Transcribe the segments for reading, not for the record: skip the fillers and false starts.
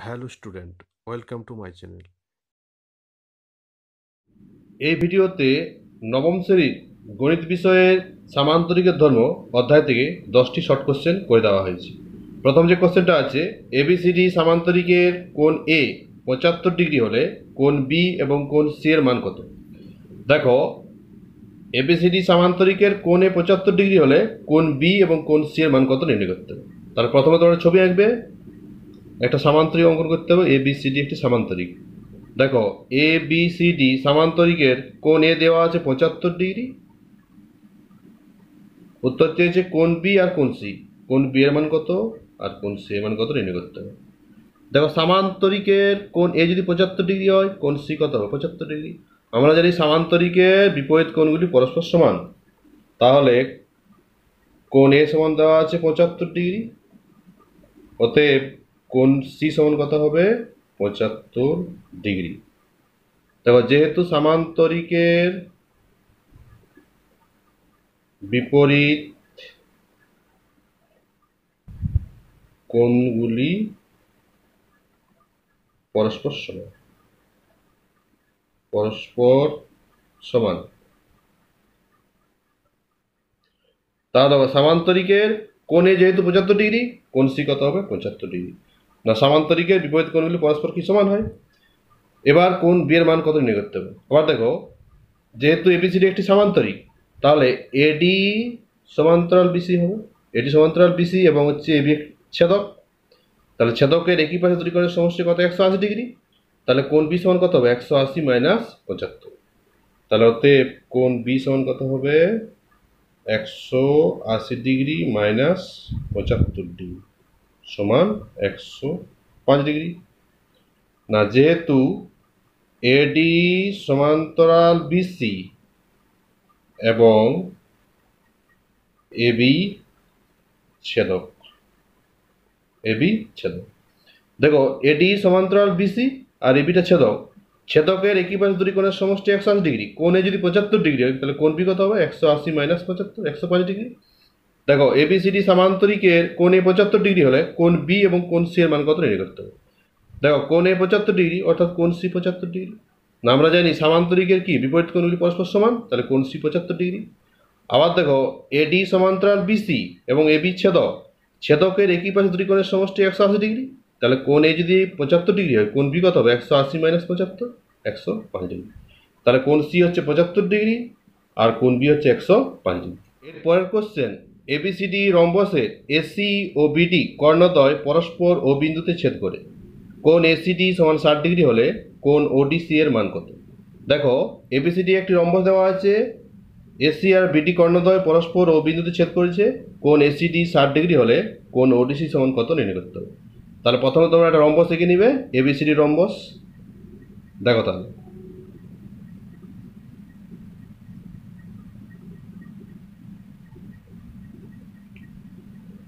Hello student, welcome to my channel. এই ভিডিওতে নবম শ্রেণীর গণিত বিষয়ের সামান্তরিকের ধর্ম অধ্যায় থেকে 10টি শর্ট কোশ্চেন করে দেওয়া হয়েছে। প্রথম যে কোশ্চেনটা আছে, এবিসিডি সামান্তরিকের কোণ এ 75 ডিগ্রি হলে কোণ বি এবং কোণ সি এর মান কত? দেখো, এবিসিডি সামান্তরিকের কোণ এ 75 ডিগ্রি হলে কোণ বি এবং কোণ সি এর মান কত নির্ণয় করতে হবে। তাহলে প্রথমে তোমরা ছবি আঁকবে, একটা সামান্তরিক অঙ্কন করতে হবে। এবিসিডি একটি সামান্তরিক। দেখো, এ বি সি ডি সামান্তরিকের কোণ এ দেওয়া আছে 75 ডিগ্রি। উত্তর চেয়েছে কোণ বি আর কোণ সি। কোণ বি এর মান কত আর কোণ সি এর মান কত নির্ণয় করতে হবে। দেখো, সামান্তরিকের কোণ এ যদি 75 ডিগ্রি হয়, কোণ সি কত হবে? 75 ডিগ্রি। আমরা জানি সামান্তরিকের বিপরীত কোণগুলি পরস্পর সমান। তাহলে কোণ এ সমান দেওয়া আছে 75 ডিগ্রি, অতএব কোণ সি সমান কত হবে? 75 ডিগ্রি। দেখো, যেহেতু সামান্তরিকের বিপরীত কোণগুলি পরস্পর সমান, তাহলে দেখো, সামান্তরিকের কোণে যেহেতু 75 ডিগ্রি, কোণ সি কত হবে? 75 ডিগ্রি। না, সামান্তরিকের বিপরীত কোণগুলি পরস্পর কি সমান হয়? এবার কোণ বি এর মান কত নির্ণয় করতে হবে। আবার দেখো, যেহেতু এবিসিডি একটি সামান্তরিক, তাহলে এডি সমান্তরাল বিসি হবে। এডি সমান্তরাল বিসি এবং হচ্ছে এবি ছেদক। তাহলে ছেদকের একই পাশে দুটি কোণের সমষ্টি কত? 180 ডিগ্রি। তাহলে কোণ বি সমান কত হবে? 180 মাইনাস 75। তাহলে অতএব কোণ বি সমান কত হবে? 180 ডিগ্রি মাইনাস 75 ডিগ্রি সমান 105 ডিগ্রি। না, যেহেতু এডি সমান্তরাল বিসি এবং এবি ছেদক। দেখো, এডি সমান্তরাল বিসি আর এবিটা ছেদক। ছেদকের একই পাশে দুটি কোণের সমষ্টি 180 ডিগ্রি। কোণে যদি 75 ডিগ্রি হয়, তাহলে কোণ বি কত হবে? 180 মাইনাস 75, 105 ডিগ্রি। দেখো, এবিসিডি সামান্তরিকের কোণ এ 75 ডিগ্রি হলে কোণ বি এবং কোণ সি এর মান কত নির্ণয় করতে হবে। দেখো, কোণ এ 75 ডিগ্রি অর্থাৎ কোণ সি 75 ডিগ্রি। না, আমরা জানি সামান্তরিকের কি বিপরীত কোণগুলি পরস্পর সমান, তাহলে কোণ সি 75 ডিগ্রি। আবার দেখো, এডি সমান্তরাল বিসি এবং এবি ছেদক। ছেদকের একই পাশে দুটি কোণের সমষ্টি 180 ডিগ্রি। তাহলে কোণ এ যদি 75 ডিগ্রি হয়, কোণ বি কত হবে? 180 মাইনাস 75, 105 ডিগ্রি। তাহলে কোণ সি হচ্ছে 75 ডিগ্রি আর কোণ বি হচ্ছে 105 ডিগ্রি। এর পরের কোশ্চেন, এবিসিডি রম্বসের এসি ও বিডি কর্ণদ্বয় পরস্পর ও বিন্দুতে ছেদ করে কোণ এসিডি সমান 60 ডিগ্রি হলে কোণ ওডিসি এর মান কত? দেখো, এবিসিডি একটি রম্বস দেওয়া আছে। এসি আর বিডি কর্ণদ্বয় পরস্পর ও বিন্দুতে ছেদ করেছে। কোণ এসিডি 60 ডিগ্রি হলে কোণ ওডিসি সমান কত নির্ণয় করতে হবে। তাহলে প্রথমে তোমরা একটা রম্বস এঁকে নিবে, এবিসিডি রম্বস। দেখো, তাহলে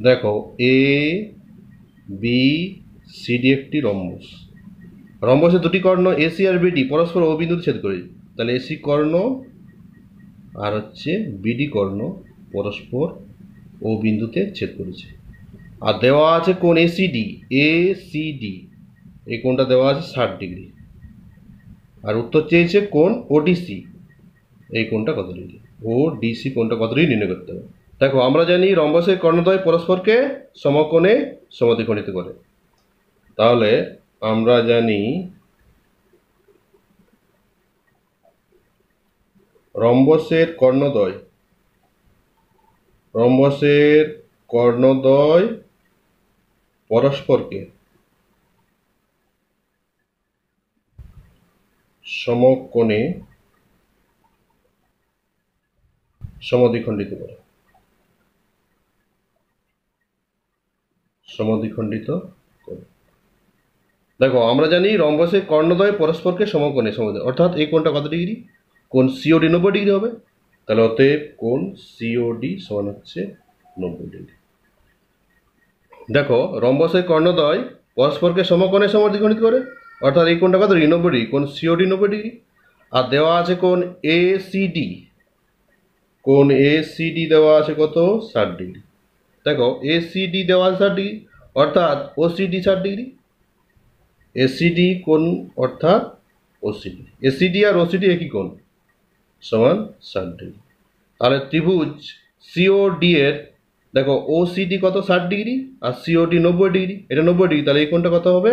দেখো, এ বি সিডি একটি রম্বস। রম্বসের দুটি কর্ণ এসি আর বিডি পরস্পর ও বিন্দুতে ছেদ করেছে। তাহলে এসি কর্ণ আর হচ্ছে বিডি কর্ণ পরস্পর ও বিন্দুতে ছেদ করেছে। আর দেওয়া আছে কোণ এসিডি, এই কোণটা দেওয়া আছে 60 ডিগ্রি। আর উত্তর চেয়েছে কোণ ওডিসি, এই কোণটা কত ডিগ্রি। ওডিসি কোণটা কত ডিগ্রি নির্ণয় করতে হবে। দেখো, আমরা জানি রম্বসের কর্ণদ্বয় পরস্পরকে সমকোণে সমদ্বিখণ্ডিত করে। তাহলে আমরা জানি রম্বসের কর্ণদ্বয় পরস্পরকে সমকোণে সমদ্বিখণ্ডিত করে। দেখো, আমরা জানি রম্বসের কর্ণদ্বয় পরস্পরকে সমকোণে অর্থাৎ এই কোণটা কত ডিগ্রি? কোণ সিওডি 90 ডিগ্রি হবে। তাহলে অতএব কোণ সিওডি সমান হচ্ছে 90 ডিগ্রি। দেখো, রম্বসের কর্ণদ্বয় পরস্পরকে সমকোণে সমদ্বিখণ্ডিত করে, অর্থাৎ এই কোণটা কত ডিগ্রি? 90 ডিগ্রি। কোণ সিওডি 90 ডিগ্রি। আর দেওয়া আছে কোণ এসিডি। কোণ এসিডি দেওয়া আছে কত? 60 ডিগ্রি। দেখো, এসিডি দেওয়া আছে 60 ডিগ্রি, অর্থাৎ ওসিডি 60 ডিগ্রি। এসিডি কোণ অর্থাৎ ওসিডি, এসিডি আর ওসিডি একই কোণ সমান 60 ডিগ্রি। তাহলে ত্রিভুজ সিওডি এর দেখো ওসিডি কত 60 ডিগ্রি আর সিওডি 90 ডিগ্রি, এটা 90 ডিগ্রি, তাহলে এই কোণটা কত হবে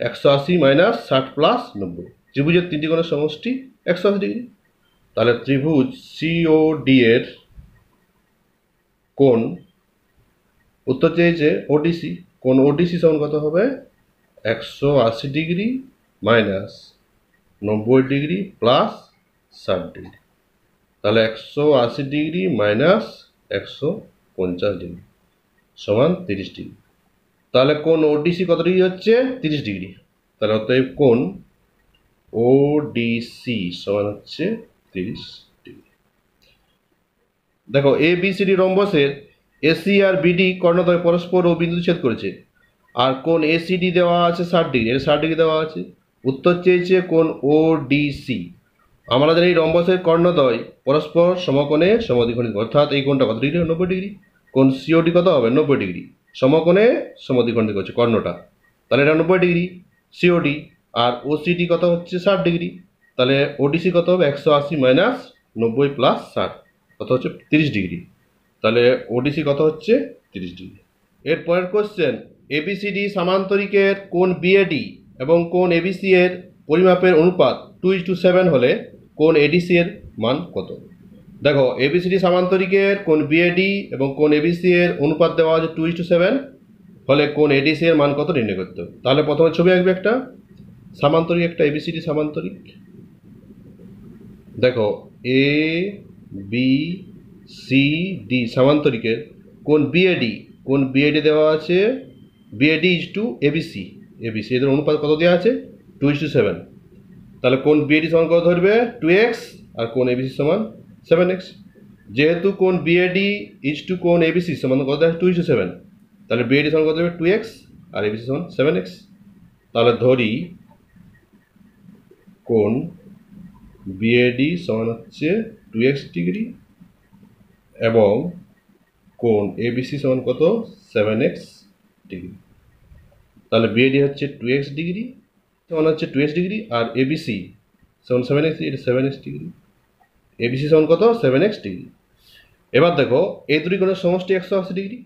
180 মাইনাস 60 প্লাস 90। ত্রিভুজের তিনটি কোণের সমষ্টি 180 ডিগ্রি। তাহলে ত্রিভুজ সিওডি এর কোণ উত্তর চেয়েছে ওডিসি, কোণ ওডিসি সমান কত হবে 180 degree minus 90 degree plus 60 degree. তাহলে 180 ডিগ্রি মাইনাস 150 ডিগ্রি সমান 30 ডিগ্রি। তাহলে কোণ ওডিসি কত ডিগ্রি হচ্ছে 30 ডিগ্রি। তাহলে অতএব কোণ ওডিসি সমান হচ্ছে 30 ডিগ্রি। দেখো A B C D রম্বসের AC R BD কর্ণদ্বয় পরস্পর ও বিন্দু ছেদ করেছে, আর কোণ এসিডি দেওয়া আছে 60 ডিগ্রি, এর 60 ডিগ্রি দেওয়া আছে। উত্তর চেয়েছে কোণ ওডিসি। আমরা জানি এই রম্বসের কর্ণদ্বয় পরস্পর সমকোণে সমদ্বিখণ্ডিত, অর্থাৎ এই কোণটা কত ডিগ্রি 90 ডিগ্রি। কোণ সিওডি কত হবে 90 ডিগ্রি, সমকোণে সমদ্বিখণ্ডিত করছে কর্ণটা, তাহলে এটা 90 ডিগ্রি সিওডি। আর ওসিডি কত হচ্ছে 60 ডিগ্রি, তাহলে ওডিসি কত হবে 180 মাইনাস 90 প্লাস 60 কত হচ্ছে 30 ডিগ্রি। তাহলে ওডিসি কত হচ্ছে 30 ডিগ্রি। এর পরের কোশ্চেন, এবিসিডি সামান্তরিকের কোণ বিএডি এবং কোণ এবিসি এর পরিমাপের অনুপাত 2:7 হলে কোণ এডিসি এর মান কত? দেখো এবিসিডি সামান্তরিকের কোণ বিএডি এবং কোণ এবিসি এর অনুপাত দেওয়া আছে 2:7 হলে কোণ এডিসি এর মান কত নির্ণয় করতে হবে। তাহলে প্রথমে ছবি আঁকবে একটা সামান্তরিক, একটা এবিসিডি সামান্তরিক। দেখো এ বি সি ডি সামান্তরিকের কোণ বিএডি, কোণ বিএডি দেওয়া আছে BAD is to ABC, ABC এদের অনুপাত কত দেওয়া আছে 2:7। তাহলে কোণ বিএডি সমান কত ধরবে 2x আর কোণ এবিসি সমান 7x। যেহেতু কোণ বিএডি ইজ টু কোণ এবিসি সমান কত দেওয়া 2:7, তাহলে বিএডি সমান কত দেবে 2x আর এবিসি সমান 7x। তাহলে ধরি কোণ বিএডি সমান হচ্ছে 2x ডিগ্রি এবং কোণ এবিসি সমান কত 7x ডিগ্রি। তাহলে বিএডি হচ্ছে 2x ডিগ্রি সমান হচ্ছে 2x ডিগ্রি আর এবিসি সমান 7x, এটা 7x ডিগ্রি, এবিসি সমান কত 7x ডিগ্রি। এবার দেখো এই দুটি কোণের সমষ্টি 180 ডিগ্রি।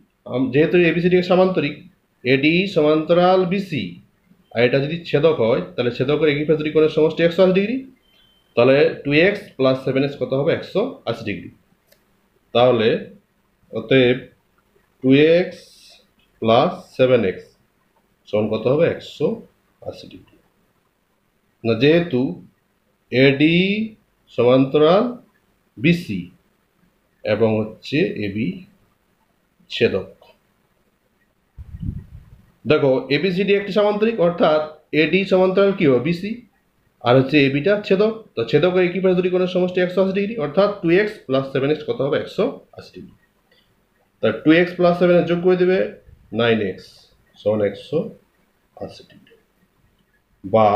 যেহেতু এবিসি ডিগ্রি সামান্তরিক, এডি সমান্তরাল বিসি আর এটা যদি ছেদক হয় তাহলে ছেদকের একই দুটি কোণের সমষ্টি 180 ডিগ্রি। তাহলে 2x প্লাস 7x কত হবে 180 ডিগ্রি। তাহলে অতএব 2x প্লাস 7x সমান কত হবে 180 ডিগ্রি। না যেহেতু এডি সমান্তরাল বিসি এবং হচ্ছে এবি ছেদক। দেখো এবিসিডি একটি সামান্তরিক, অর্থাৎ এডি সমান্তরাল কি হবে বিসি আর হচ্ছে এবিটা ছেদক। তো ছেদকের একই পাশে দুটি কোণের সমষ্টি 180 ডিগ্রি, অর্থাৎ 2x প্লাস 7x কত হবে 180 ডিগ্রি। তার 2x প্লাস 7 যোগ করে দেবে 9x সমান 180 ডিগ্রি, বা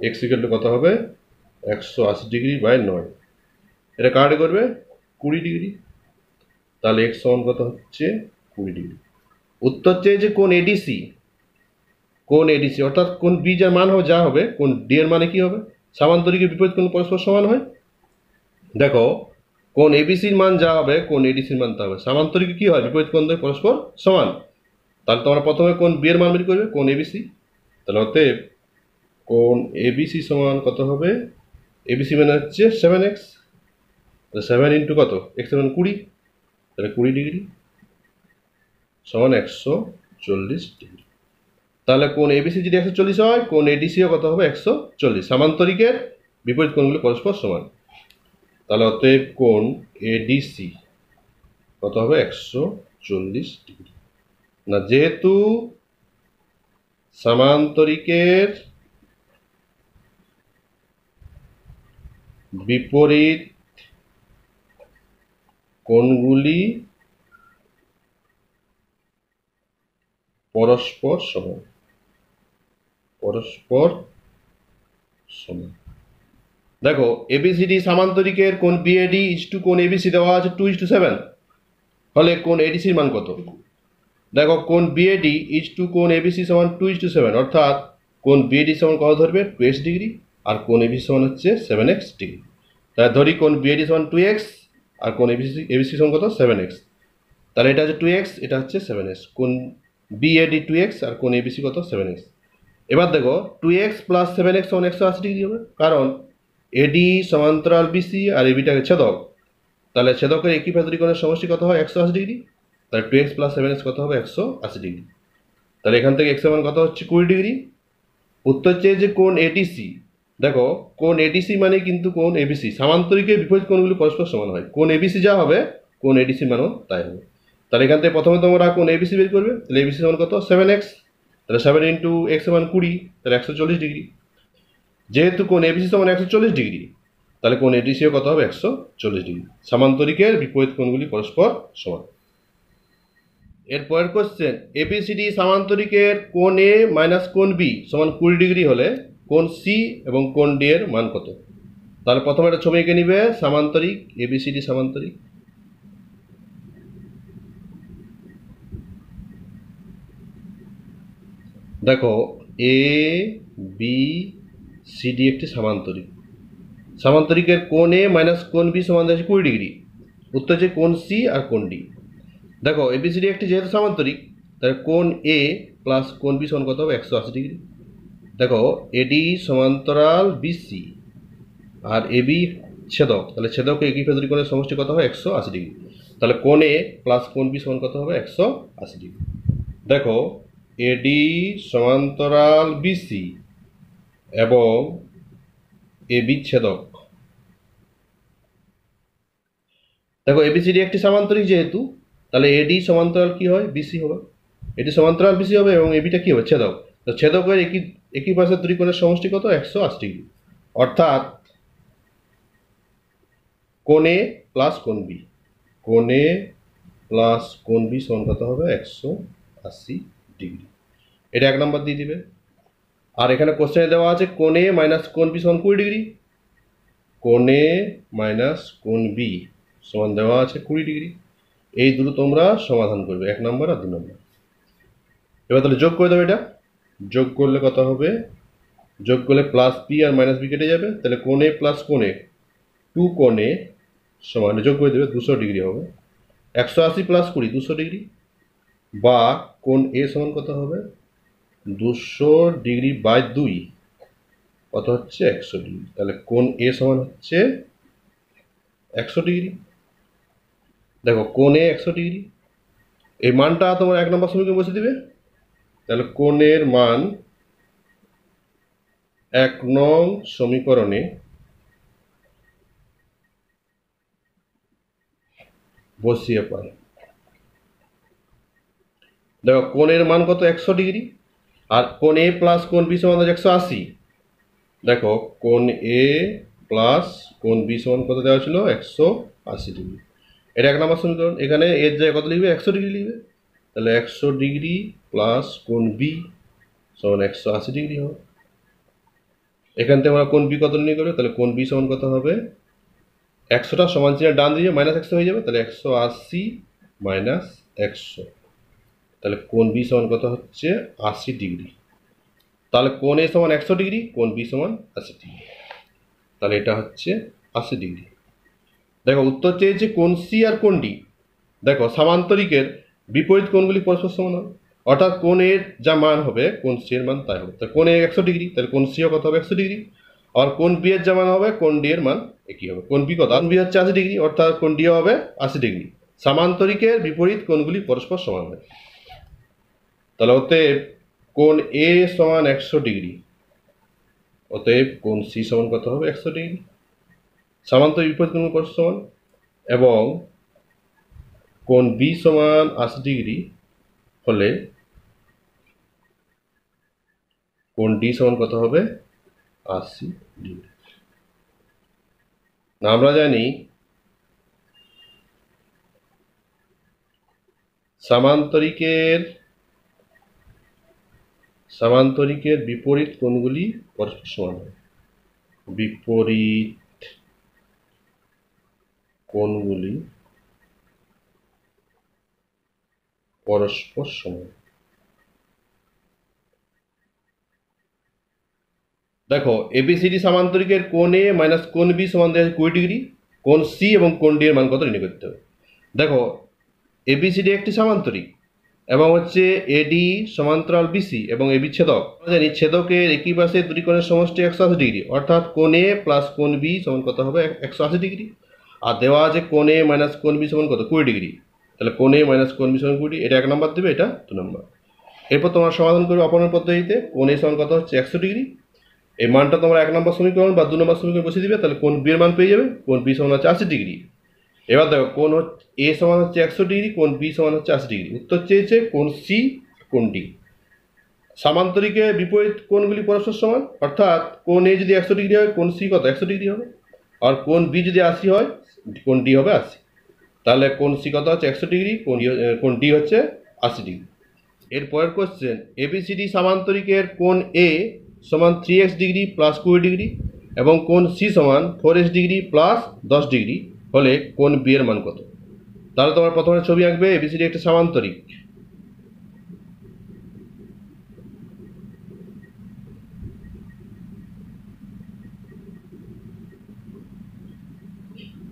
x ইকুয়াল টু কত হবে 180 ডিগ্রি বাই 9। এটা কাটে করবে 20 ডিগ্রি, তাহলে x সমান কত হচ্ছে 20 ডিগ্রি। উত্তর চেয়েছে কোণ এডিসি, কোণ এডিসি অর্থাৎ কোণ বি যার মান হবে যা হবে কোণ ডি এর মানে কি হবে সামান্তরিকের বিপরীত কোণ পরস্পর সমান হয়। দেখো কোণ এবিসির মান যা হবে কোণ এডিসির মান তা হবে। সামান্তরিকে কি হয় বিপরীত কোণ দুই পরস্পর সমান। তাহলে তোমরা প্রথমে কোণ বি এর মান বের করবে কোণ এবিসি। তাহলে অতএব কোণ এবিসি সমান কত হবে, এবিসি মানে হচ্ছে 7x, 7 ইন্টু কত x সমান 20, তাহলে 20 ডিগ্রি সমান 140 ডিগ্রি। তাহলে কোণ এবিসি যদি 140 হয় কোণ এডিসিও কত হবে 140। সামান্তরিকের বিপরীত কোণগুলি পরস্পর সমান। তাহলে অতএব কোণ এডিসি কত হবে 140 ডিগ্রি। না যেহেতু সামান্তরিকের বিপরীত কোণগুলি পরস্পর সমান, পরস্পর সমান। দেখো এবিসিডি সামান্তরিকের কোণ বিএডি ইজ টু কোণ এবিসি দেওয়া আছে 2:7 হলে কোণ এডিসির মান কত। দেখো কোণ বিএডি ইজ টু কোণ এবিসি সমান 2:7, অর্থাৎ কোণ বিএডি সমান কত ধরবে 2x ডিগ্রি, আর কোণ এবিসি সমান হচ্ছে 7x ডিগ্রি। তাহলে ধরি কোণ বিএডি সমান 2x আর কোণ এবিসি সমান কত 7x। তাহলে এটা হচ্ছে 2x, এটা হচ্ছে 7x। কোণ বিএডি 2x আর কোণ এবিসি কত 7x। এবার দেখো 2x প্লাস 7x সমান 180 ডিগ্রি হবে, কারণ এডি সমান্তরাল বিসি আর এবিটাকে ছেদক। তাহলে ছেদকের একই পাশে দুটি কোণের সমষ্টি কত হয় 180 ডিগ্রি। তাহলে 2x প্লাস 7x কত হবে 180 ডিগ্রি। তাহলে এখান থেকে x এর মান কত হচ্ছে 20 ডিগ্রি। উত্তর চেয়ে যে কোণ এডিসি, দেখো কোণ এডিসি মানে কিন্তু কোণ এবিসি, সামান্তরিকের বিপরীত কোণগুলি পরস্পর সমান হয়। কোণ এবিসি যা হবে কোণ এডিসি মানও তাই হবে। তাহলে এখান থেকে প্রথমে তোমরা কোণ এবিসি বের করবে। তাহলে এবিসি সমান কত 7x, তাহলে 7 ইন্টু x সমান 20, তাহলে 140 ডিগ্রি। যেহেতু কোণ এবিসি সমান 140 ডিগ্রি, তাহলে কোণ এডিসিও কত হবে 140 ডিগ্রি। সামান্তরিকের বিপরীত কোণগুলি পরস্পর সমান। এরপরের কোশ্চেন, এবিসিডি সামান্তরিকের কোণ এ মাইনাস কোণ বি সমান 20 ডিগ্রি হলে কোণ সি এবং কোণ ডি এর মান কত? তাহলে প্রথমে একটা ছবি এঁকে নিবে, সামান্তরিক এবিসিডি সামান্তরিক। দেখো এ বি সি ডি একটি সামান্তরিক। সামান্তরিকের কোণ এ মাইনাস কোণ বি সমান 20 ডিগ্রি। উত্তর হচ্ছে কোণ সি আর কোণ ডি। দেখো এবিসিডি একটি যেহেতু সামান্তরিক, তাহলে কোণ এ প্লাস কোণ বি সমান কত হবে 180 ডিগ্রি। দেখো এডি সমান্তরাল বিসি আর এবি ছেদক, তাহলে ছেদক একই পাশে দুটি কোণের সমষ্টি কত হবে 180 ডিগ্রি। তাহলে কোণ এ প্লাস কোণ বি সমান কত হবে 180 ডিগ্রি। দেখো এডি সমান্তরাল বিসি এবং এবি ছেদক। দেখো এবিসিডি একটি সামান্তরিক যেহেতু, তাহলে এডি সমান্তরাল কি হয় বিসি হবে, এডি সমান্তরাল বিসি হবে এবং এবিটা কি হবে ছেদক। তো ছেদকের একই পাশের দুটি কোণের সমষ্টি কত 180 ডিগ্রি। অর্থাৎ কোণ এ প্লাস কোণ বি, কোণ এ প্লাস কোণ বি সমান কত হবে 180 ডিগ্রি। এটা 1 নম্বর দিয়ে দিবে। আর এখানে কোশ্চেনে দেওয়া আছে কোণ এ মাইনাস কোণ বি সমান 20 ডিগ্রি। কোণ এ মাইনাস কোণ বি সমান দেওয়া আছে 20 ডিগ্রি। এই দুটো তোমরা সমাধান করবে, 1 নম্বর আর 2 নম্বর। এবার তাহলে যোগ করে দেবে। এটা যোগ করলে কত হবে, যোগ করলে প্লাস বি আর মাইনাস বি কেটে যাবে। তাহলে কোণ এ প্লাস কোণ এ 2 কোণ এ সমান, যোগ করে দেবে 200 ডিগ্রি হবে। 180 প্লাস 20 200 ডিগ্রি, বা কোণ এ সমান কত হবে 200 ডিগ্রি বাই 2 কত হচ্ছে 100 ডিগ্রি। তাহলে কোণ এ সমান হচ্ছে 100 ডিগ্রি। দেখো কোণ এ 100 ডিগ্রি, এই মানটা তোমরা 1 নম্বর সমীকরণে বসে দিবে। তাহলে কোণের মান 1 নং সমীকরণে বসিয়ে পাই। দেখো কোণের মান কত 100 ডিগ্রি, আর কোণ এ প্লাস কোণ বি সমান 180। দেখো কোণ এ প্লাস কোণ বি সমান কত দেওয়া ছিল 180 ডিগ্রি। এটা 1 নম্বর সমীকরণ। এখানে এর জায়গায় কত লিখবে 100 ডিগ্রি লিখবে। তাহলে 100 ডিগ্রি প্লাস কোণ বি সমান 180 ডিগ্রি হবে। এখান থেকে আমরা কোণ বি কত নির্ণয় করবে, তাহলে কোণ বি সমান কত হবে 100টা সমান চিহ্ন ডান দিয়ে মাইনাস 100 হয়ে যাবে। তাহলে 180 মাইনাস 100, তাহলে কোণ বি সমান কত হচ্ছে 80 ডিগ্রি। তাহলে কোণ এ সমান 100 ডিগ্রি, কোণ বি সমান 80 ডিগ্রি। তাহলে এটা হচ্ছে 80 ডিগ্রি। দেখো উত্তর চেয়েছে কোণ সি আর কোণ ডি। দেখো সামান্তরিকের বিপরীত কোণগুলি পরস্পর সমান হবে, অর্থাৎ কোণ এর যা মান হবে কোণ সি এর মান তাই হবে। তাহলে কোণ এ 100 ডিগ্রি, তাহলে কোণ সিও কত হবে 100 ডিগ্রি। আর কোণ বি এর যা মান হবে কোণ ডি এর মান একই হবে। কোণ বি কত, কোণ বি হচ্ছে 80 ডিগ্রি, অর্থাৎ কোণ ডিও হবে 80 ডিগ্রি। সামান্তরিকের বিপরীত কোণগুলি পরস্পর সমান হয়। তাহলে অতএব কোণ এ সমান 100 ডিগ্রি, অতএব কোণ সি সমান কত হবে 100 ডিগ্রি। সামান্তরিক বিপরীত কোণগুলি পরস্পর সমান, এবং কোণ বি সমান 80 ডিগ্রি হলে কোণ ডি সমান কত হবে 80 ডিগ্রি। না আমরা জানি সামান্তরিকের বিপরীত কোণগুলি পরস্পর সমান হয়। বিপরীত কোণগুলি পরস্পর সমান। দেখো এবিসিডি সামান্তরিকের কোণ এ মাইনাস কোণ বি সমান দেওয়া আছে 20 ডিগ্রি, কোণ সি এবং কোণ ডি এর মান কত নির্ণয় করতে হবে। দেখো এবিসিডি একটি সামান্তরিক এবং হচ্ছে এডি সমান্তরাল বিসি এবং এবি ছেদক। আমরা জানি ছেদকের একই পাশে দুটি কোণের সমষ্টি 180 ডিগ্রি, অর্থাৎ কোণ এ প্লাস কোণ বি সমান কত হবে 180 ডিগ্রি। আর দেওয়া আছে কোণ এ মাইনাস কোণ বি সমান কত 20 ডিগ্রি, তাহলে কোণ এ মাইনাস কোণ বি সমান 20, এটা 1 নম্বর দেবে, এটা 2 নম্বর। এরপর তোমরা সমাধান করবে অপনয়ন পদ্ধতিতে। কোণ এ সমান কত হচ্ছে 100 ডিগ্রি, এই মানটা তোমরা 1 নম্বর সমীকরণ বা 2 নম্বর সমীকরণ বসিয়ে দিবে, তাহলে কোণ বি এর মান পেয়ে যাবে। কোণ বি সমান হচ্ছে 80 ডিগ্রি। এবার দেখো কোণ এ সমান হচ্ছে 100 ডিগ্রি, কোণ বি সমান হচ্ছে 80 ডিগ্রি। উত্তর চেয়েছে কোণ সি, কোণ ডি। সামান্তরিকে বিপরীত কোণগুলি পরস্পর সমান, অর্থাৎ কোণ এ যদি 100 ডিগ্রি হয় কোণ সি কত 100 ডিগ্রি হবে, আর কোণ বি যদি 80 হয় কোণ ডি হবে 80। তাহলে কোণ সি কত হচ্ছে 100 ডিগ্রি, কোণ ডি হচ্ছে 80 ডিগ্রি। এরপরের কোশ্চেন, এবিসিডি সামান্তরিকের কোণ এ সমান 3x ডিগ্রি প্লাস 20 ডিগ্রি এবং কোণ সি সমান 4x ডিগ্রি প্লাস 10 ডিগ্রি হলে কোণ বি এর মান কত। তাহলে তোমার প্রথমে ছবি আঁকবে, এবিসিডি একটা সামান্তরিক।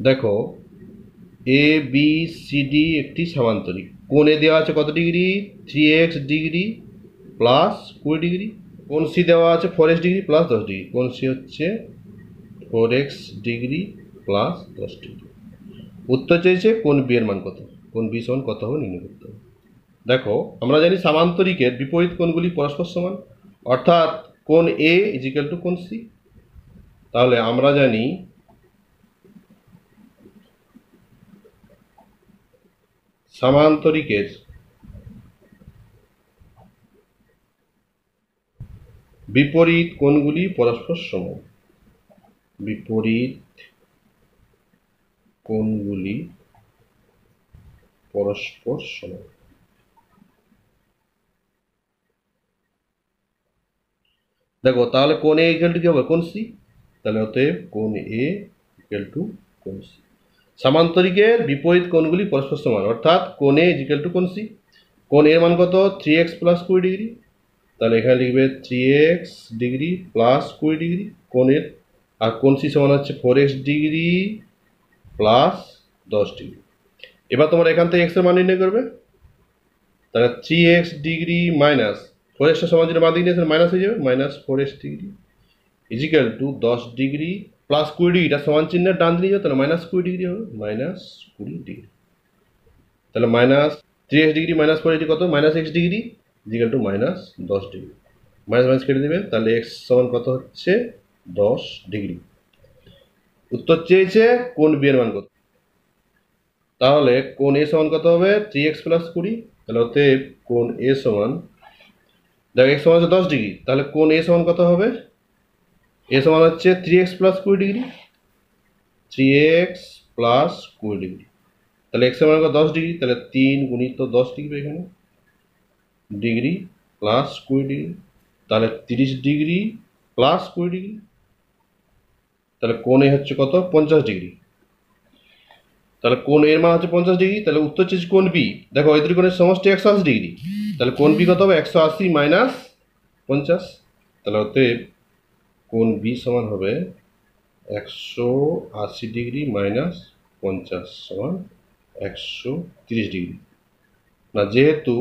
দেখো এ বি সি ডি একটি সামান্তরিক, কোণ এ দেওয়া আছে কত degree 3x degree plus 20 degree, কোণ সি দেওয়া আছে 4x ডিগ্রি প্লাস 10 ডিগ্রি, কোণ সি হচ্ছে 4x ডিগ্রি প্লাস 10 ডিগ্রি। উত্তর চেয়েছে কোণ বি এর মান কত, কোণ বি সমান কত হবে নির্ণয় করতে হবে। দেখো আমরা জানি সামান্তরিকের বিপরীত কোণগুলি পরস্পর সমান, অর্থাৎ কোণ এ ইজিক্যাল টু কোণ সি। তাহলে আমরা জানি সামান্তরিকের বিপরীত কোণগুলি পরস্পর সমান, বিপরীত কোণগুলি পরস্পর সমান। দেখো তাহলে কোণ এ ইকুয়াল টু কি হবে কোণ সি, তাহলে অতএব কোণ এ ইকুয়াল টু কোণ সি। সামান্তরিকের বিপরীত কোণগুলি পরস্পর সমান, অর্থাৎ কোণ এ ইকুয়াল টু কোণ সি। কোণ এর মান কত 3x প্লাস 20 ডিগ্রি, তাহলে এখানে লিখবে 3x ডিগ্রি প্লাস 20 ডিগ্রি কোণের, আর কোণ সি সমান হচ্ছে 4x ডিগ্রি প্লাস 10 ডিগ্রি। এবার তোমরা এখান থেকে x এর মান নির্ণয় করবে, তাহলে 3x ডিগ্রি মাইনাস 4x এর সমান যদি বাঁ দিকে নিয়ে মাইনাস হয়ে যাবে, minus 4x degree is equal to 10 degree plus 20 degree, এটা সমান চিহ্নের ডান দিকে যাবে, তাহলে মাইনাস 20 ডিগ্রি হবে, মাইনাস 20 ডিগ্রি। তাহলে minus 3x degree minus 4x degree কত minus x degree is equal to minus 10 degree. Minus minus কেটে দেবে, তাহলে x সমান কত হচ্ছে 10 ডিগ্রি। উত্তর চেয়েছে কোণ বি এর মান কত। তাহলে কোণ এ সমান কত হবে 3x প্লাস 20, তাহলে অতএব কোণ এ সমান, দেখো x সমান হচ্ছে 10 ডিগ্রি, তাহলে কোণ এ সমান কত হবে, এ সমান হচ্ছে 3x plus 20 degree, 3x plus 20 degree. তাহলে x সমান 10 ডিগ্রি, তাহলে 3 গুণিত 10 ডিগ্রি এখানে ডিগ্রি প্লাস 20 ডিগ্রি, তাহলে 30 ডিগ্রি প্লাস 20 ডিগ্রি। তাহলে কোণ এ হচ্ছে কত 50 ডিগ্রি, তাহলে কোণ এর মান হচ্ছে 50 ডিগ্রি। তাহলে উত্তর চেয়েছে কোণ বি। দেখো এই দুটি কোণের সমষ্টি 180 ডিগ্রি, তাহলে কোণ বি কত হবে 180 মাইনাস 50, তাহলে অতএব কোণ বি সমান হবে 180 ডিগ্রি মাইনাস 50 সমান 130 ডিগ্রি। না, যেহেতু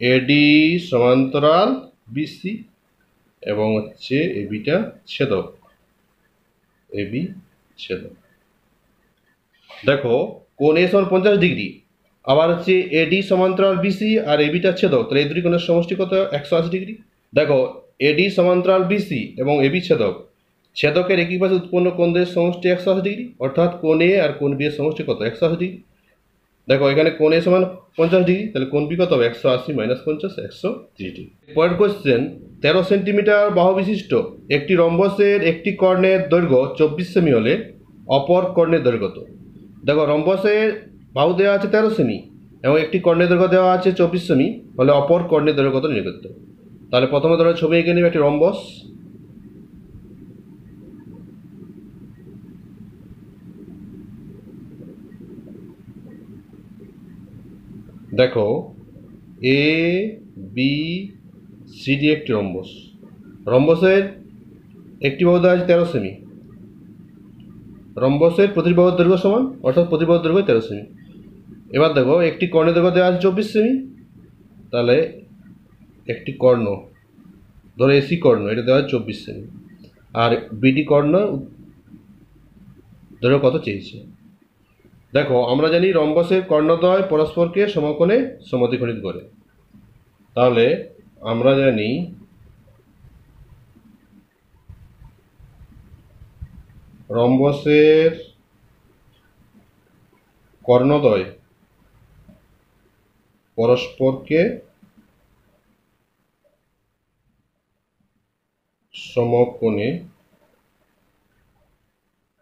এডি সমান্তরাল বিসি এবং হচ্ছে এবিটা ছেদক, এবি ছেদক। দেখো কোণ এ সমান 50 ডিগ্রি, আবার হচ্ছে এডি সমান্তরাল বিসি আর এবিটা ছেদক, তাহলে এই দুটি কোণের সমষ্টি কত 180 ডিগ্রি। দেখো এডি সমান্তরাল বিসি এবং এবি ছেদক, ছেদকের একই পাশে উৎপন্ন কোণদের সমষ্টি 180 ডিগ্রি, অর্থাৎ কোণ এ আর কোণ বি এর সমষ্টি কত 180 ডিগ্রি। দেখো এখানে কোণ এ সমান 50 ডিগ্রি, তাহলে কোণ বি কত হবে 180 মাইনাস 50 130 ডিগ্রি। পরের কোশ্চেন, 13 সেন্টিমিটার বাহু বিশিষ্ট একটি রম্বসের একটি কর্ণের দৈর্ঘ্য 24 সেমি হলে অপর কর্ণের দৈর্ঘ্য কত। দেখো রম্বসের বাহু দেওয়া আছে 13 সেমি এবং একটি কর্ণের দৈর্ঘ্য দেওয়া আছে 24 সেমি হলে অপর কর্ণের দৈর্ঘ্য কত নির্ণয় করতে হবে। তাহলে প্রথমে ধরো ছবি এঁকে নেবে একটি রম্বস। দেখো এ বি সি ডি একটি রম্বস, রম্বসের একটি বাহু দেওয়া আছে 13 সেমি, রম্বসের প্রতিটি বাহুর দৈর্ঘ্য সমান, অর্থাৎ প্রতি বাহুর দৈর্ঘ্য 13 সেমি। এবার দেখো একটি কর্ণের দৈর্ঘ্য দেওয়া আছে 24 সেমি, তাহলে একটি কর্ণ ধরো এসি কর্ণ, এটা দেওয়া আছে 24 সেমি, আর বিডি কর্ণ দৈর্ঘ্য কত চেয়েছে। দেখো আমরা জানি রম্বসের কর্ণদ্বয় পরস্পরকে সমকোণে সমদ্বিখণ্ডিত করে, তাহলে আমরা জানি রম্বসের কর্ণদ্বয় পরস্পরকে সমকোণে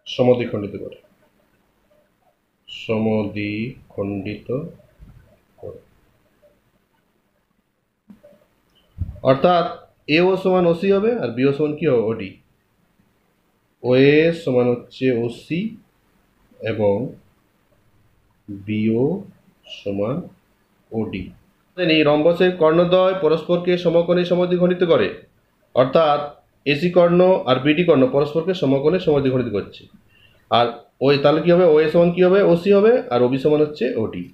সমদ্বিখণ্ডিত করে, সমদ্বিখণ্ডিত করে, অর্থাৎ এও সমান ওসি হবে আর বিও সমান কি হবে ওডি। ও এ সমান হচ্ছে ওসি এবং বিও সমান ওডি। এই রম্বসের কর্ণদ্বয় পরস্পরকে সমকোণে সমদ্বিখণ্ডিত করে, অর্থাৎ এসি কর্ণ আর বিডি কর্ণ পরস্পরকে সমকোণে সমদ্বিখণ্ডিত করছে। আর ওই তাহলে কি হবে, ও এ সমান কি হবে ওসি হবে আর ওবি সমান হচ্ছে ওডি।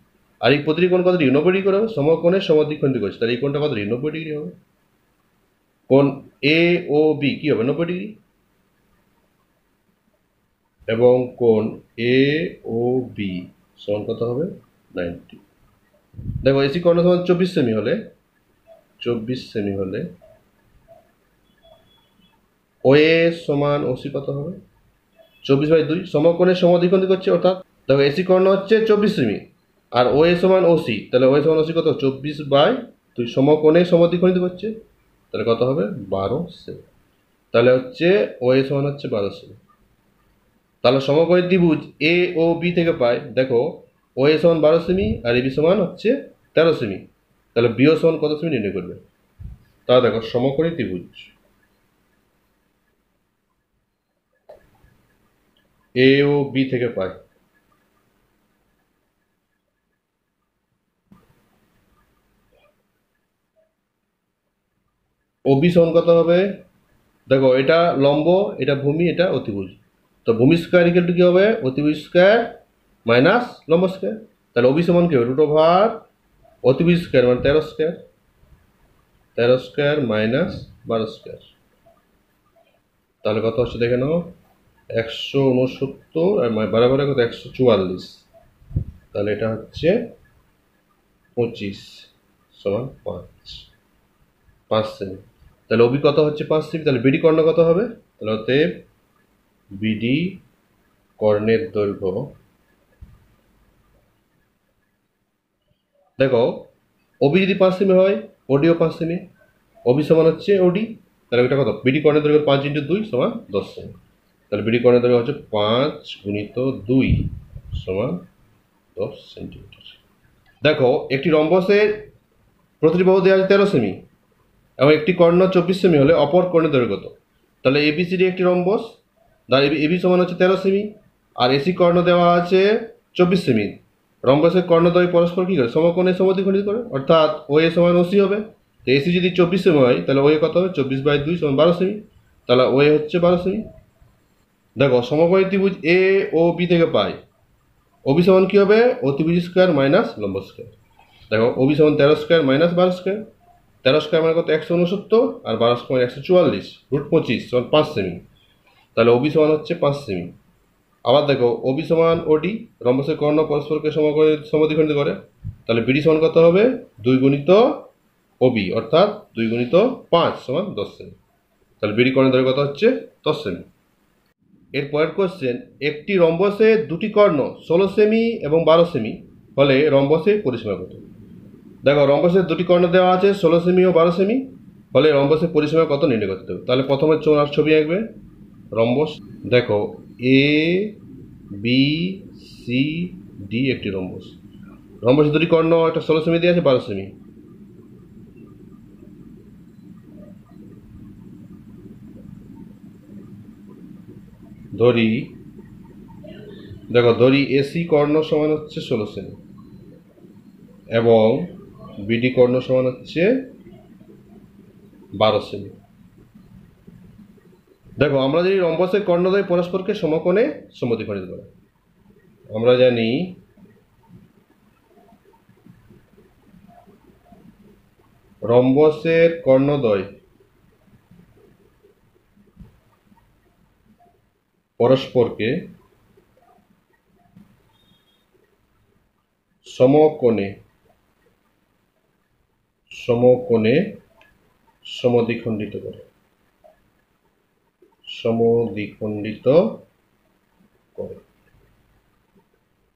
আর এই প্রতিটি কোণ কত ডিগ্রি, 90 ডিগ্রি করে হবে, সমকোণে সমদ্বিখণ্ডিত করছে, তাহলে এই কোণটা কত ডিগ্রি, 90 ডিগ্রি হবে। কোণ এ ও বি কি হবে 90 ডিগ্রি, এবং কোণ এ ও বি সমান কত হবে 90। দেখো এসি কর্ণ সমান 24 সেমি হলে, 24 সেমি হলে ও এ সমান ওসি কত হবে 24/2, সমকোণে সমদ্বিখণ্ডিত করছে, অর্থাৎ দেখো এসি কর্ণ হচ্ছে 24 সেমি আর ও এ সমান ওসি, তাহলে ও এ সমান ওসি কত 24/2, সমকোণে সমদ্বিখণ্ডিত করছে, তাহলে কত হবে 12 সেমি। তাহলে হচ্ছে ও এ সমান হচ্ছে 12 সেমি। তাহলে সমকোণী ত্রিভুজ এ ও বি থেকে পাই, দেখো ও এ সমান 12 সেমি আর এ বি সমান হচ্ছে 13 সেমি, তাহলে বিও সমান কত সেমি নির্ণয় করবে। তাহলে দেখো সমকোণী ত্রিভুজ এ ও বি থেকে পাই, ও বি সমান কত হবে, দেখো এটা লম্ব, এটা ভূমি, এটা অতিভুজ, তো ভূমি স্কোয়ার ইকুয়াল টু কি হবে অতিভুজ স্কোয়ার মাইনাস লম্ব স্কোয়ার, তাহলে ওবি সমান কি হবে √, অতিভুজ স্কোয়ার মানে 13 স্কোয়ার, 13 স্কোয়ার মাইনাস 12 স্কোয়ার, তাহলে কত হচ্ছে দেখে নাও 169 আর বারাবার কত 144, তাহলে এটা হচ্ছে 25 সমান 5 সেমি। তাহলে ওবি কত হচ্ছে 5 সেমি, তাহলে বিডি কর্ণ কত হবে, তাহলে অতএব বিডি কর্ণের দৈর্ঘ্য, দেখো ওবি যদি 5 সেমি হয় ওডিও 5 সেমি, ওবি সমান হচ্ছে ওডি, তাহলে এটা কত বিডি কর্ণের দৈর্ঘ্য 5 × 2 সমান 10 সেমি, তাহলে বিডি কর্ণের দৈর্ঘ্য হচ্ছে 5 × 2 সমান 10 সেন্টিমিটার। দেখো একটি রম্বসের প্রতিটি বাহু দেওয়া আছে 13 সেমি এবং একটি কর্ণ 24 সেমি হলে অপর কর্ণের দৈর্ঘ্য কত। তাহলে এবিসিডি একটি রম্বস, এবি সমান হচ্ছে 13 সেমি আর এসি কর্ণ দেওয়া আছে 24 সেমি, রম্বসের কর্ণদ্বয় পরস্পর কি করে সমকোণে সমদ্বিখণ্ডিত করে, অর্থাৎ ও এ সমান ওসি হবে, তো এসি যদি 24 সেমি হয় তাহলে ও এ কত হবে 24/2 সমান 12 সেমি, তাহলে ও এ হচ্ছে 12 সেমি। দেখো সমকোণী ত্রিভুজ এ ও বি থেকে পাই, ওবি সমান কি হবে অতিভুজ স্কোয়ার মাইনাস লম্ব স্কোয়ার, দেখো ওবি সমান 13 স্কোয়ার মাইনাস 12 স্কোয়ার, 13 স্কোয়ার মানে কত 169 আর 12 স্কোয়ার 144, √25 সমান 5 সেমি, তাহলে ওবি সমান হচ্ছে 5 সেমি। আবার দেখো ওবি সমান ওডি, রম্বসের কর্ণ পরস্পরকে সমদ্বিখণ্ডিত করে, তাহলে বিডি সমান কত হবে 2 × ওবি, অর্থাৎ 2 × 5 সমান 10 সেমি, তাহলে বিডি কর্ণের দৈর্ঘ্য কত হচ্ছে 10 সেমি। এর পরের কোশ্চেন, একটি রম্বসের দুটি কর্ণ 16 সেমি এবং 12 সেমি হলে রম্বসের পরিসীমা কত। দেখো রম্বসের দুটি কর্ণ দেওয়া আছে 16 সেমি ও 12 সেমি হলে রম্বসের পরিসীমা কত নির্ণয় করতে হবে। তাহলে প্রথমে ছবি আঁকবে রম্বস, দেখো এ বি সি ডি একটি রম্বস, রম্বসের দুটি কর্ণ একটা 16 সেমি দিয়ে আছে 12 সেমি, ধরি দেখো ধরি এসি কর্ণ সমান হচ্ছে 16 সেমি এবং বিডি কর্ণ সমান হচ্ছে 12 সেমি, দেখো আমরা জানি রম্বসের কর্ণদ্বয় পরস্পরকে সমকোণে সমদ্বিখণ্ডিত করে। আমরা জানি রম্বসের কর্ণদ্বয় পরস্পরকে সমকোণে সমদ্বিখণ্ডিত করে।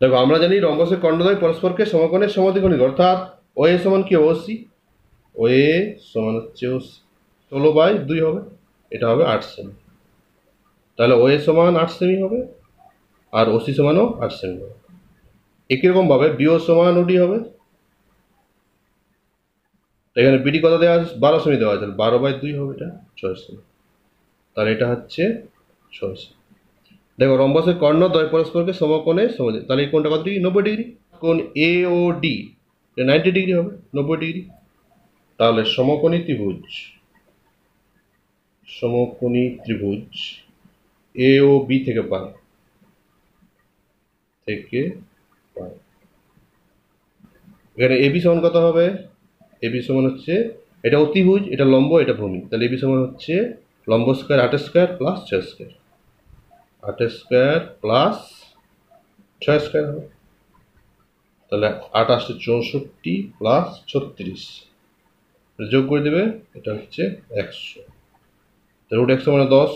দেখো আমরা জানি রম্বসের কর্ণদ্বয় পরস্পরকে সমকোণে সমদ্বিখণ্ডিত, অর্থাৎ ও এ সমান কি ওসি, ও এ সমান হচ্ছে ওসি 16/2 হবে, এটা হবে 8 সেমি। তাহলে ও এ সমান 8 সেমি হবে আর ওসি সমানও 8 সেমি হবে। একই রকম ভাবে বিও সমান ওডি হবে। এখানে বিডি কত দেওয়া আছে? 12 সেমি দেওয়া আছে, 12/2 হবে, এটা 6 সেমি। তাহলে এটা হচ্ছে 6 সেমি। দেখো রম্বসের কর্ণদ্বয় পরস্পরকে সমকোণে সমদ্বিখণ্ডিত, তাহলে এই কোণটা কত ডিগ্রি? 90 ডিগ্রি। কোণ এ ও ডি 90 ডিগ্রি হবে, 90 ডিগ্রি। তাহলে সমকোণী ত্রিভুজ এ ও বি থেকে পাই এখানে এবি সমান কত হবে? এবি সমান হচ্ছে, এটা অতিভুজ, এটা লম্ব, এটা ভূমি, তাহলে এবি সমান হচ্ছে লম্ব square 8 square plus 6 square, 8 square plus 6 square হবে। তাহলে 8 আসছে 64 প্লাস 36, যোগ করে দেবে, এটা হচ্ছে 100। তাহলে রুট 100 মানে 10।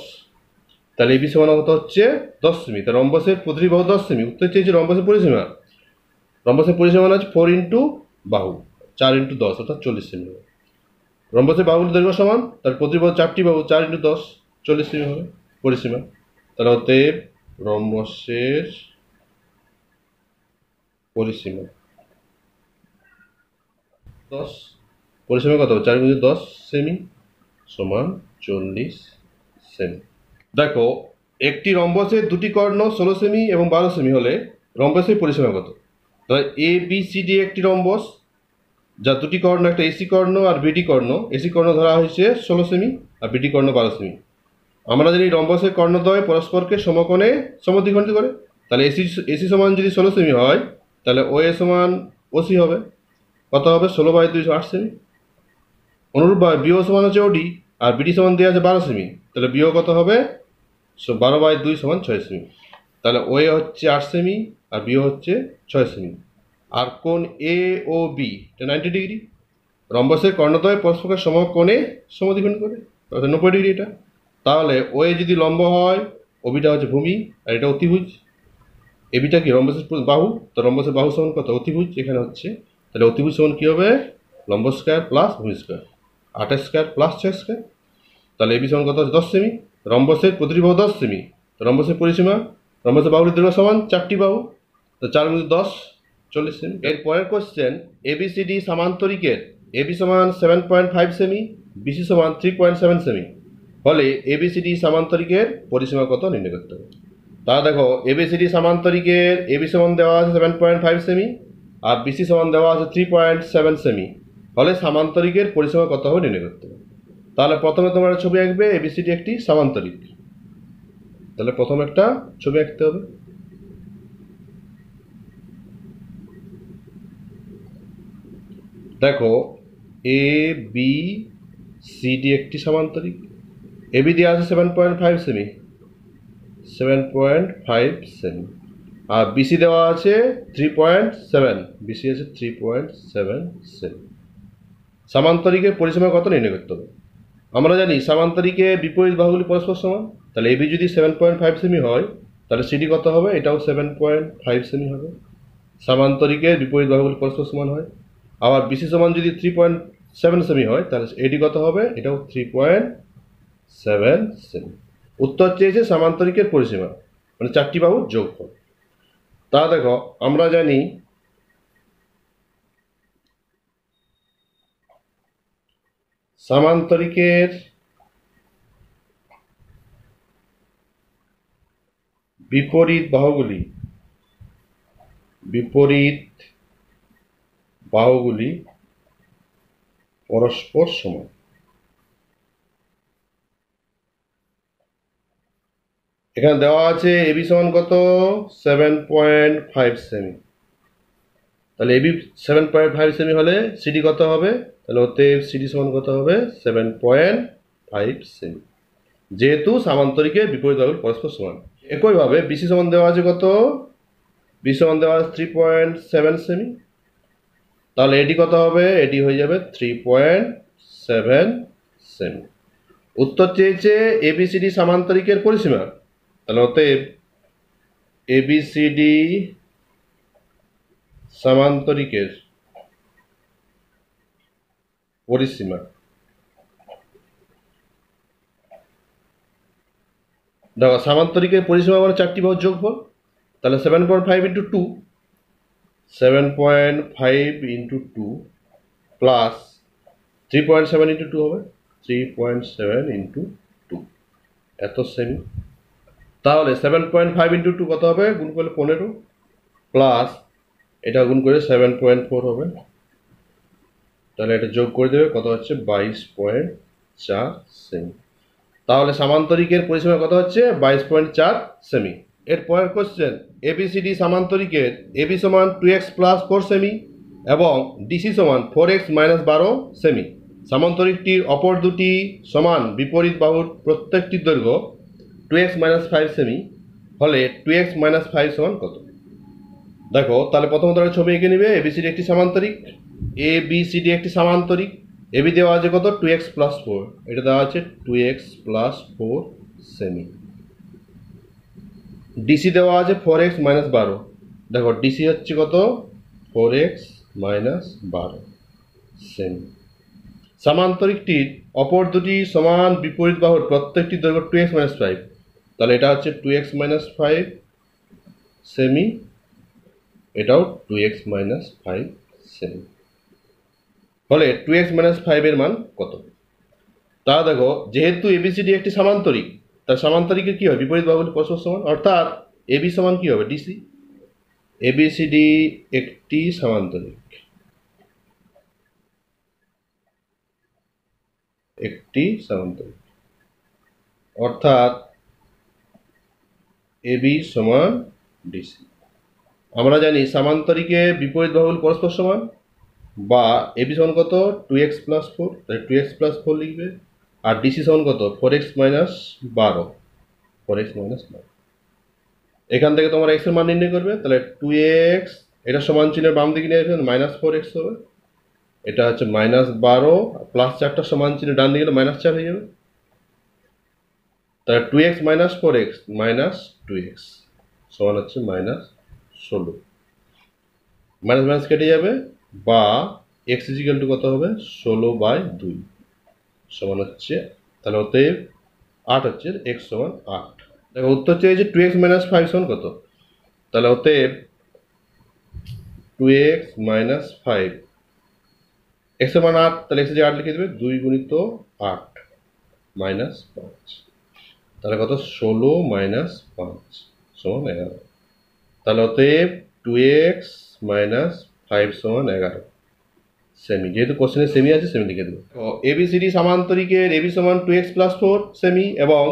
তাহলে এবি সমান কত হচ্ছে? 10 সেমি। তাহলে রম্বসের প্রতিটি বাহু 10 সেমি। উত্তর চেয়েছে রম্বসের পরিসীমা। রম্বসের পরিসীমা আছে 4 ইন্টু বাহু, 4 ইন্টু 10 অর্থাৎ 40 সেমি হবে। রম্বসের বাহুগুলোর দৈর্ঘ্য সমান, তার প্রতি বাহু 4টি বাহু, 4 ইন্টু 10 40 সেমি হবে পরিসীমা। তাহলে অতএব রম্বসের পরিসীমা 10, পরিসীমা কত হবে? 4 ইন্টু 10 সেমি সমান 40 সেমি। দেখো একটি রম্বসের দুটি কর্ণ 16 সেমি এবং 12 সেমি হলে রম্বসের পরিসীমা কত? তাহলে এ বি সি ডি একটি রম্বস, যা দুটি কর্ণ, একটা এসি কর্ণ আর বিডি কর্ণ। এসি কর্ণ ধরা হয়েছে 16 সেমি আর বিডি কর্ণ 12 সেমি। আমরা জানি রম্বসের কর্ণদ্বয় পরস্পরকে সমকোণে সমদ্বিখণ্ডিত করে। তাহলে এসি সমান যদি 16 সেমি হয়, তাহলে ও এ সমান ওসি হবে, কত হবে? 16/2 8 সেমি। অনুরূপভাবে বিও সমান হচ্ছে ওডি আর বিডি সমান দেওয়া আছে 12 সেমি, তাহলে বিও কত হবে? 12/2 সমান 6 সেমি। তাহলে ও এ হচ্ছে 8 সেমি আর বিও হচ্ছে 6 সেমি। আর কোণ এ ও বি এটা 90 ডিগ্রি। রম্বসের কর্ণদ্বয় পরস্পরকে সমকোণে সমদ্বিখণ্ডিত করে, অর্থাৎ 90 ডিগ্রি এটা। তাহলে ও এ যদি লম্ব হয়, ওবিটা হচ্ছে ভূমি আর এটা অতিভুজ। এবিটা কি? রম্বসের বাহু, তো রম্বসের বাহু সমান কত? অতিভুজ এখানে হচ্ছে। তাহলে অতিভুজ সমান কি হবে? লম্ব স্কয়ার প্লাস ভূমি স্কয়ার, 8 স্কয়ার প্লাস 6 স্কয়ার। তাহলে এবি সমান কত হচ্ছে? 10 সেমি। রম্বসের প্রতিটি বাহু 10 সেমি। রম্বসের পরিসীমা, রম্বসের বাহুর দৈর্ঘ্য সমান 4টি বাহু, তো 4 × 10 40 সেমি। এর পরের কোশ্চেন, এবিসিডি সামান্তরিকের এবি সমান 7.5 সেমি, বিসি সমান 3.7 সেমি হলে এবিসিডি সামান্তরিকের পরিসীমা কত নির্ণয় করতে হবে। তা দেখো এবিসিডি সামান্তরিকের এবি সমান দেওয়া আছে 7.5 সেমি আর বিসি সমান দেওয়া আছে 3.7 সেমি হলে সামান্তরিকের পরিসীমা কত হবে নির্ণয় করতে হবে। তাহলে প্রথমে তোমরা ছবি আঁকবে, এবিসিডি একটি সামান্তরিক। তাহলে প্রথম একটা ছবি আঁকতে হবে। দেখো এ বি সি ডি একটি সামান্তরিক। এবি দেওয়া আছে 7.5 সেমি, 7.5 সেমি আর বিসি দেওয়া আছে 3.7, বিসি আছে 3.7 সেমি। সামান্তরিকের পরিসীমা কত নির্ণয় করতে হবে। আমরা জানি সামান্তরিকের বিপরীত বাহুগুলি পরস্পর সমান। তাহলে এবি যদি 7.5 সেমি হয়, তাহলে সিডি কত হবে? এটাও 7.5 সেমি হবে। সামান্তরিকের বিপরীত বাহুগুলি পরস্পর সমান হয়। আবার বিসি সমান যদি 3.7 সেমি হয়, তাহলে এডি কত হবে? এটাও 3.7 সেমি। উত্তর চেয়েছে সামান্তরিকের পরিসীমা, মানে 4টি বাহুর যোগফল। তা দেখো আমরা জানি সামান্তরিকের বিপরীত বাহুগুলি পরস্পর সমান। এখানে দেওয়া আছে এবি সমান কত 7.5 সেমি। তাহলে এবি 7.5 সেমি হলে সিডি কত হবে? তাহলে ওতে সিডি সমান কত হবে 7.5 সেমি, যেহেতু সামান্তরিকের বিপরীত বাহুর পরস্পর সমান। একইভাবে বিসি সমান দেওয়া আছে কত? বিসি সমান দেওয়া আছে 3.7 সেমি। তাহলে এটি কত হবে? এটি হয়ে যাবে 3.7 সেমি। উত্তর চেয়েছে এবিসিডি সামান্তরিকের পরিসীমা। তাহলে অতএব এবিসিডি সামান্তরিকের পরিসীমা দেখো, সামান্তরিকের পরিসীমা মানে চারটি বাহুর যোগফল। তাহলে 7.5 ইন্টু 2, 7.5 ইন্টু 2 প্লাস 3.7 ইন্টু 2 হবে 3.7 ইন্টু 2, এত সেমি। তাহলে 7.5 ইন্টু 2 কত হবে? গুণ করলে 15 প্লাস এটা গুণ করে 7.4 হবে। তাহলে এটা যোগ করে দেবে, কত হচ্ছে 22.4 সেমি। তাহলে সামান্তরিকের পরিসীমা কত হচ্ছে 22.4 সেমি। এর পরের কোশ্চেন, এবিসিডি সামান্তরিকের এবি সমান 2x প্লাস 4 সেমি এবং ডিসি সমান 4x মাইনাস 12 সেমি। সামান্তরিকটির অপর দুটি সমান বিপরীত বাহুর প্রত্যেকটির দৈর্ঘ্য 2x মাইনাস 5 সেমি হলে 2x মাইনাস 5 সমান কত? দেখো, তাহলে প্রথমত ছবি এঁকে নিবে। এবিসিডি একটি সামান্তরিক, এবিসিডি একটি সামান্তরিক। এবি দেওয়া আছে কত 2x প্লাস 4, এটা দেওয়া আছে 2x প্লাস 4 সেমি। ডিসি দেওয়া আছে 4x মাইনাস 12, দেখো ডিসি হচ্ছে কত 4x মাইনাস 12 সেমি। সামান্তরিকটির অপর দুটি সমান বিপরীত বাহুর প্রত্যেকটি দৈর্ঘ্য 2x মাইনাস 5, তাহলে এটা হচ্ছে 2x মাইনাস 5 সেমি, এটাও 2x মাইনাস 5 সেমি। ফলে 2x মাইনাস 5 এর মান কত? তা দেখো, যেহেতু এবিসিডি একটি সামান্তরিক, তার সামান্তরিকের কি হয় বিপরীত বাহুর পরস্পর সমান, অর্থাৎ এবি সমান কি হবে ডিসি। এবিসিডি একটি সামান্তরিক, একটি সামান্তরিক, অর্থাৎ এবি সমান ডিসি। আমরা জানি সামান্তরিকে বিপরীত বাহুর পরস্পর সমান, বা এবি সমান কত 2x প্লাস 4, তাই 2x প্লাস 4 লিখবে। আর ডিসি সমান কত 4x মাইনাস 12, 4x মাইনাস 12। এখান থেকে তোমরা x এর মান নির্ণয় করবে। তাহলে 2x, এটা সমান চিহ্নের বাম দিকে নিয়ে আসবেন, মাইনাস 4x হবে। এটা হচ্ছে মাইনাস 12 প্লাস 4টা সমান চিহ্ন ডান দিকে গেলে মাইনাস 4 হয়ে যাবে। তাহলে 2x minus 4x minus 2x সমান হচ্ছে মাইনাস 16। মাইনাস মাইনাস কেটে যাবে, বা x ইজিক্যাল টু কত হবে 16/2 সমান হচ্ছে, তাহলে অতএব 8 হচ্ছে x সমান 8। দেখো উত্তর চেয়েছে 2x মাইনাস 5 সমান কত? তাহলে অতএব 2x মাইনাস 5, x এর মান 8, তাহলে x এর 8 লিখে দেবে, 2 গুণিত 8 মাইনাস 5, তাহলে কত 16 মাইনাস 5 সমান 11। তাহলে অতএব 2x মাইনাস 5 সমান 11 সেমি। যেহেতু কোশ্চেনে সেমি আছে, সেমি লিখে দেবে। এবিসিডি সামান্তরিকের এবি সমান 2x প্লাস 4 সেমি এবং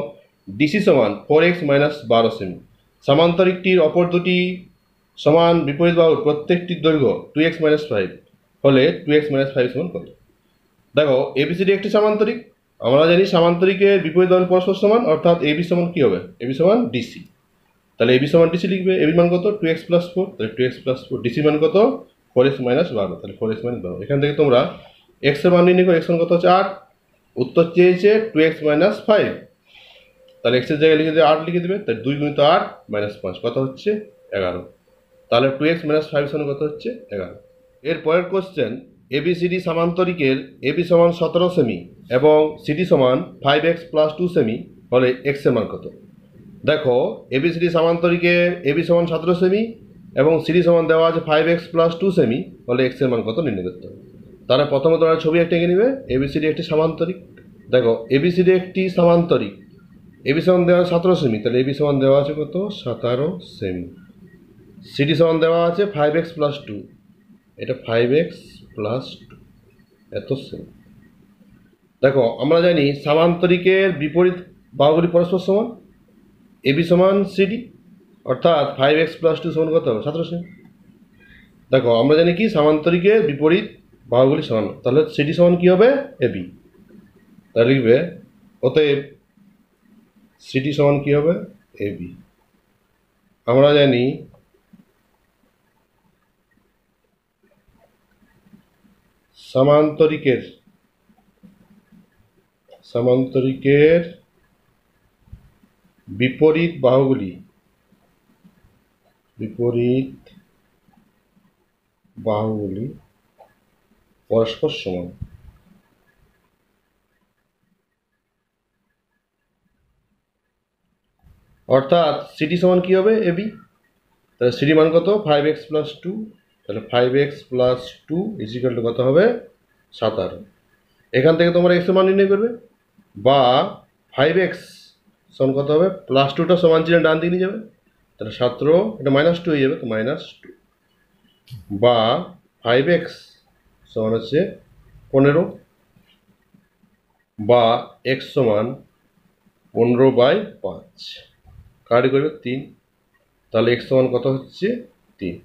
ডিসি সমান 4x মাইনাস 12 সেমি। সামান্তরিকটির অপর দুটি সমান বিপরীত বাহুর প্রত্যেকটির দৈর্ঘ্য 2x মাইনাস 5 হলে 2x মাইনাস 5 সমান কত? দেখো, এবিসিডি একটি সামান্তরিক, আমরা জানি সামান্তরিকের বিপরীত বাহুর পরস্পর সমান, অর্থাৎ এবি সমান কি হবে এবি সমান ডিসি। তাহলে এবি সমান ডিসি লিখবে। এবি মান কত 2x প্লাস 4, তাহলে 2x প্লাস 4। ডিসি মান কত 4x মাইনাস 12, তাহলে 4x মাইনাস 12। এখান থেকে তোমরা x এর মান নির্ণয় করো। x মান কত হচ্ছে 8, উত্তর চেয়েছে 2x মাইনাস 5, তাহলে x এর জায়গায় লিখে দেবে 8 লিখে দেবে, তাহলে 2 গুণিত 8 মাইনাস 5 কত হচ্ছে 11। তাহলে 2x মাইনাস 5 সমান কত হচ্ছে 11। এর পরের কোশ্চেন, এবিসিডি সামান্তরিকের এবি সমান 17 সেমি এবং সিডি সমান 5x প্লাস 2 সেমি হলে x এর মান কত? দেখো, এবিসিডি সামান্তরিকে এবি সমান 17 সেমি এবং সিডি সমান দেওয়া আছে 5x প্লাস 2 সেমি হলে x এর মান কত নির্ণয় করতে হবে। তাহলে প্রথমে তোমরা ছবি একটা এঁকে নিবে। এবিসিডি একটি সামান্তরিক, দেখো এবিসিডি একটি সামান্তরিক, এবি সমান দেওয়া আছে 17 সেমি, তাহলে এবি সমান দেওয়া আছে কত 17 সেমি। সিডি সমান দেওয়া আছে 5x প্লাস 2, এটা 5x প্লাস 2 এত সেমি। দেখো আমরা জানি সামান্তরিকের বিপরীত বাহুগুলি পরস্পর সমান, এবি সমান সিডি, অর্থাৎ 5x প্লাস 2 সমান কত হবে 17 সেমি। দেখো আমরা জানি কি সামান্তরিকের বিপরীত বাহুগুলি সমান, তাহলে সিডি সমান কি হবে এবি, তাহলে লিখবে অতএব সিডি সমান কি হবে এবি। আমরা জানি সামান্তরিকের বিপরীত বাহুগুলি পরস্পর সমান। অর্থাৎ সিডি সমান কি হবে এবি, তাহলে সিডি মান কত 5x প্লাস 2, তাহলে 5x প্লাস 2 ইজিক্যাল টু কত হবে 17। এখান থেকে তোমরা x এর মান নির্ণয় করবে, বা 5x সমান কত হবে প্লাস 2টা সমান চিহ্ন ডান দিকে নিয়ে যাবে, তাহলে 17 এটা -2 হয়ে যাবে, তো -2, বা 5x সমান হচ্ছে 15, বা x সমান 15/5, কাটি করবে 3, তাহলে x সমান কত হচ্ছে 3।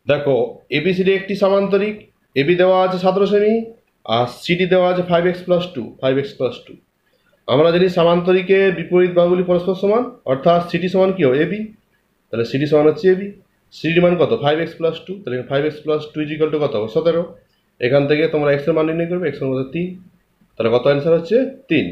দেখো এবিসিডি একটি সামান্তরিক, এবি দেওয়া আছে 17 সেমি আর সিডি দেওয়া আছে 5x প্লাস 2। আমরা জানি সামান্তরিকের বিপরীত বাহুগুলি পরস্পর সমান, অর্থাৎ সিডি সমান কি হবে এবি, তাহলে সিডি সমান হচ্ছে এবি। সিডি মান কত 5x প্লাস 2, তাহলে 5x প্লাস 2 ইজিক্যাল টু কত হবে 17। এখান থেকে তোমরা x এর মান নির্ণয় করবে, x এর মান 3, তাহলে কত অ্যান্সার হচ্ছে 3।